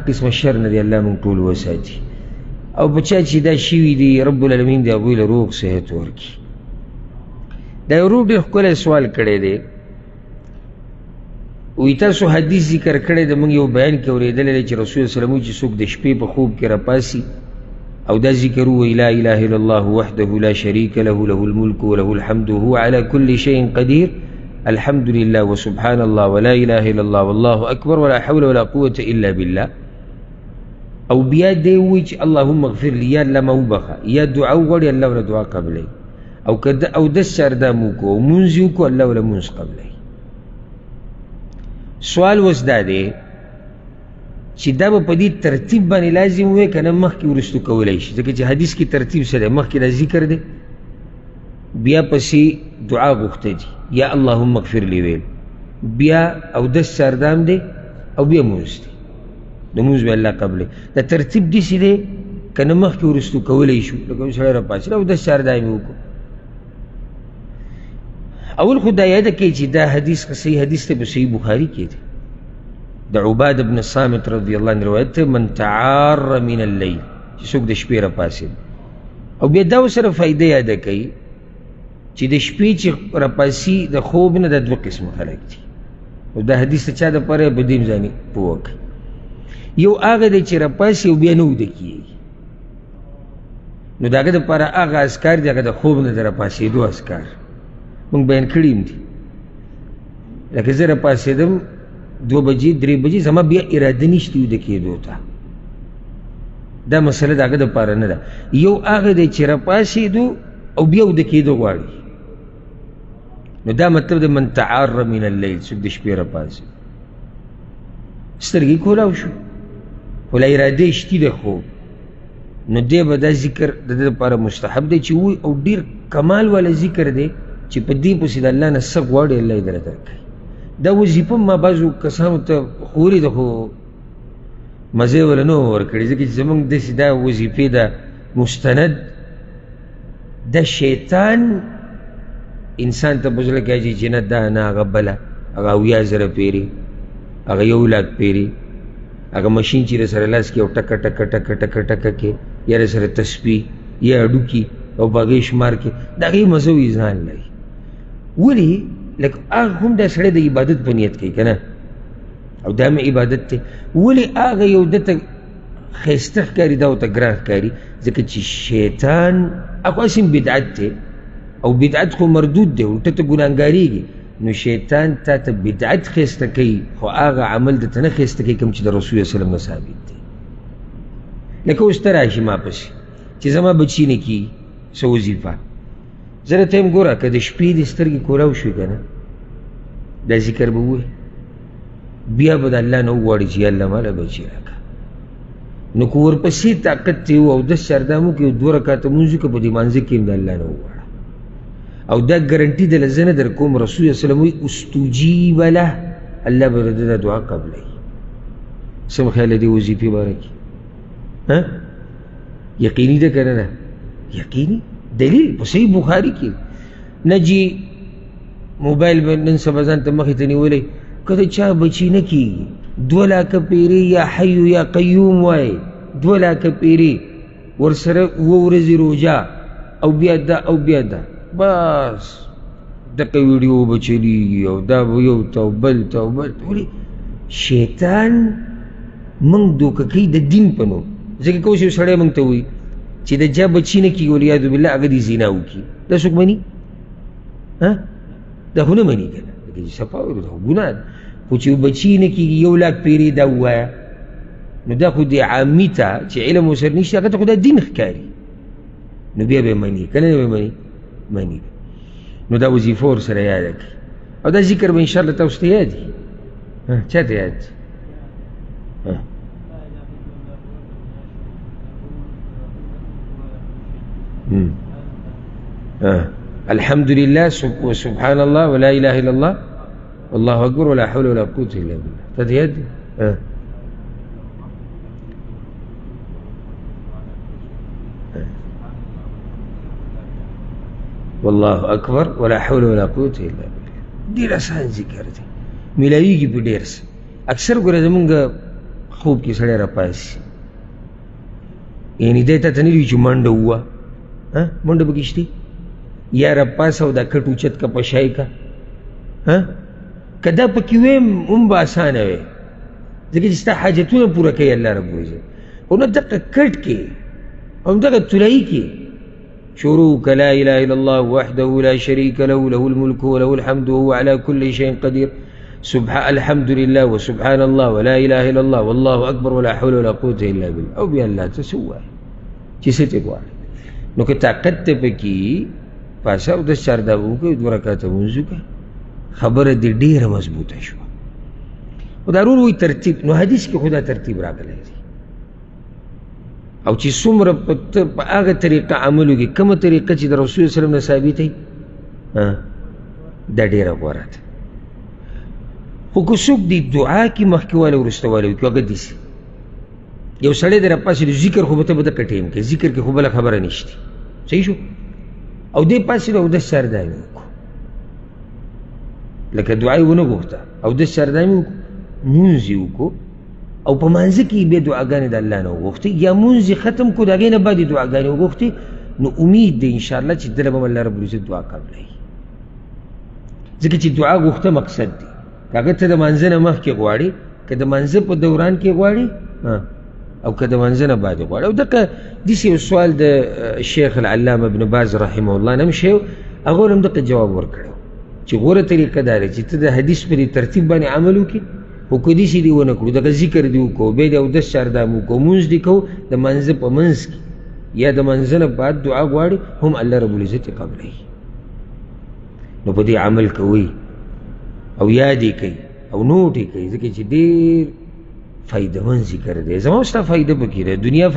قسم شر نه دی الله مونږ ټول وساتي او بچا چې دا شوي دي رب العالمین دی هغوی له روغ صحت ورکړي. دا یو ورور ډېر ښکلی سوال کړی دی، وایي تاسو حدیث ذکر کړی د موږ یو بیان کې اورېدلی دی چې رسول صلی الله علیه وسلم چې څوک د شپې په خوب کې راپاسي او دا ذکر ووایي لا اله الا الله وحده لا شریک له له الملک وله الحمد وهو على كل شيء قدیر الحمد لله وسبحان الله ولا اله الا الله والله اکبر ولا حول ولا قوة الا بالله، او بیا دی وایي چې اللهم اغفر لي یا الله ما وبخه، یا دعا وغواړي الله وله دعا قبلوي، او که اودس چا دا مو وکړو او مونځ یې وکړو الله وله مونځ قبلوي. سوال اوس دا دی چې دا به په دې ترتیب باندې لازم ووایي که نه مخکې وروستو کولی شي، ځکه چې حدیث کې ترتیب څه دی، مخکې دا ذکر دی بیا پسې دعا غوښته دي یا اللهم اغفر لي ویل، بیا اودس چاردام دی او بیا مونځ دی، د مونځ به الله قبلوي. دا ترتیب داسې دی که نه مخکې وروستو کولی شو، لکه یو سړی راپاڅېد اودس چاردام یې وکړو. اول خو دا یاده کوي چې دا حدیث صحیح حدیث دی، په صحیح بخاري کې دی، د عباده بن صامت رضی الله عنه روایت ته من تعار من اللیل، چې څوک د شپې راپاڅېد. او بیا دا ورسره فایده یاده کوي چې د شپې چې راپاسي د خوب نه د دوه قسمه خلک دي، او دا حدیث د چا دپاره په دې ځانې پوه کړئ. یو هغه دی چې راپاسي او بیا نه وده کېږي، نو د هغه دپاره هغه اذکار دي هغه د خوب نه د راپاسېدو اذکار مونږ بیان کړي هم دي. لکه زه راپاسېدم 2 بجې 3 بجې زما بیا اراده نشته ویده کېدو ته، دا مسله د هغه دپاره نه ده. یو هغه دی چې راپاسېدو او بیا وده کېدو غواړي، نو دا مطلب د من تعار من اللیل، څوک د شپې راپاسېد سترګې کولاو شو خو لا اراده یې شتي د خوب، نو دی به دا ذکر د ده دپاره مستحب دی چې ووایي، او ډېر کمال والا ذکر دی چې په دې پسې د الله نه څه غواړي الله یې درته درکوي. دا وظیفه ما بعضو کسانو ته خوري ده خو مزې وله نه ورکړي، ځکه چې زمونږ داسې دا وظیفې ده مستند د شیطان انسان ته په زړه کې اچوي چې نه دا نه هغه بله، هغه 70,000 پیري، هغه 1,00,000 پیري، هغه مشین چې رسره لاس کې او ټکه ټکه ټکه ټکه ټکه کې یا رسره تسبیح یا هډوکي او باغې شمار کې د هغې مزه وي ځان لري. ولې لکه هغه هم دا سړی د عبادت په نیت کوي که نه، او دا مې عبادت دی، ولې هغه یو ده ته ښایسته ښکاري دا ورته ګران ښکاري، ځکه چې شیطان هغه اسم بدعت دی، او بدعت خو مردود دی، الټه ته ګناهګارېږي، نو شیطان تا ته بدعت ښایسته کوي خو هغه عمل درته نه ښایسته کوي کوم چې د رسول صلی الله علیه وسلم نه ثابت دی. لکه اوس ته راشي ما پسې چې زما بچي نه کېږي څه وظیفه، زه راته یم ګوره که د شپې دې سترګې کولاو شوې که نه دا ذکر به ووایې، بیا به د الله نه وغواړي چې یا الله ماله بچي راکړه، نو که ورپسې طاقت ته یو اودس چاردام وکړې 2 رکعته لمونځ وکړه په دې مانځه کې هم د الله نه وغواړه، او دا ګرنټي دله زه نه در کوم، رسول صلی الله علیه وسلم وایي استجیب له، الله به د ده دعا قبلوي. څه خیال دې وظیفې باره کې یقیني ده که نه ده؟ یقیني دلیل په صحیح بخاري کې نه جي موبایل به نن سبا ځان ته مخې ته نیولی که د چا بچي نه کېږي 2 لاکه پیرې یا حی یا قیوم وایي، 2 لاکه پیرې ورسره 2 ورځې روژه او بیا دا او بیا دا، بس دقه ویډیو به چلیږي او دا به یو ته او بل ته او بل ته. ولې شیطان موږ دوکه کوي د دین په نوم، ځکه که اوس یو سړی موږ ته وایي چې د چا بچي نه کېږي والعیاذ بالله هغه دې زنا وکړي، دا څوک مني؟ دا خو نه مني که نه، لکه چې صفا وایي دا خو ګناه ده، خو چې بچي نه کېږي 1,00,000 پیرې دا ووایه، نو دا خو د عامي ته چې علم ورسره نشته هغه ته خو دا دین ښکاري، نو بیا به یې مني که نه به یې مني؟ مني. نو دا وظیفه ورسره یاده کړي، او دا ذکر به انشاءالله تاسو ته یاد وي. چا ته یاد دي؟ الحمد لله وسبحان الله ولا اله الا الله والله اكبر ولا حول ولا قوه الا بالله. تديد والله اكبر ولا حول ولا قوه الا بالله. ډیر آسان ذکر دی، ملاویږي په ډیر څه. اکثر ګوره زمونږ خوب کې سړی راپاسي یعنی دی ته ته نه وي چې منډه ووه منډه پکې شته یا راپاسه او دا کټ اوچت که پشای که که دا پکې ویم هم به اسانه وی ځکه چې ستا حاجتونه پوره کوي الله رب العزت او نه دغه کټ کې او دغه طلایي کې شروع که لا اله الا الله وحده لا شریک له له الملک وله الحمد وهو على كل شيء قدیر الحمد لله وسبحان الله ولا اله الا الله والله اکبر ولا حول ولا قوة الا بالله او بیا الله ته څه ووایه چې څه ته غواړې نو که طاقت ته پکې پاسه او 10 4 دغه وکړې 2 رکعته لمونځ وکړه خبره دې ډېره مضبوطه شوه خو دا وایي ترتیب نو حدیث کې خو دا ترتیب راغلی دی او چې څومره په هغه طریقه عمل وکړي کومه طریقه چې د رسول صلی الله علیه وسلم نه ثابته وي دا ډېره غوره ده خو که څوک دی دعا کې مخکې والی وروسته والی وکړي هغه داسې یو سړی دی راپاسېدو ذکر خو به ته به دقه ټایم کوي ذکر کې خو بله خبره نشته صحیح شو او دی پاسېدو او 10 4 دانې وکړو لکه دعا یې ونه غوښته او 10 4 دانې وکړو مونځ یې وکړو او په مانځه کې بیا دعاګانې د الله نه وغوښتې یا مونځ یې ختم کړو د هغې نه بعد یې دعاګانې وغوښتې نو امید دی انشاءالله چې دله به هم الله رب العزت دعا قبلوي ځکه چې دعا غوښته مقصد دی که هغه ته د مانځه نه مخکې غواړې که د مانځه په دوران کې غواړې او که د مانځه نه بعد غواړې او دغه داسې یو سوال د شیخ العلامه ابن باز رحمه الله نه هم شی هغه هم دغه جواب ورکړی چې غوره طریقه دا ده چې ته د حدیث په دې ترتیب باندې عمل وکړې خو که داسې دې ونه کړو دغه ذکر دې وکړو بیا دې اودس چاردام وکړو مونځ دې کوو د مانځه په منځ کې یا د مانځه نه بعد دعا غواړې هم الله رب العزت یې قبلوي نو په دې عمل کوئ او یاد یې کوي او نوټ یې کوي ځکه چې ډېر فایده مند ذکر دی زما ستا فایده پکې دی دنیا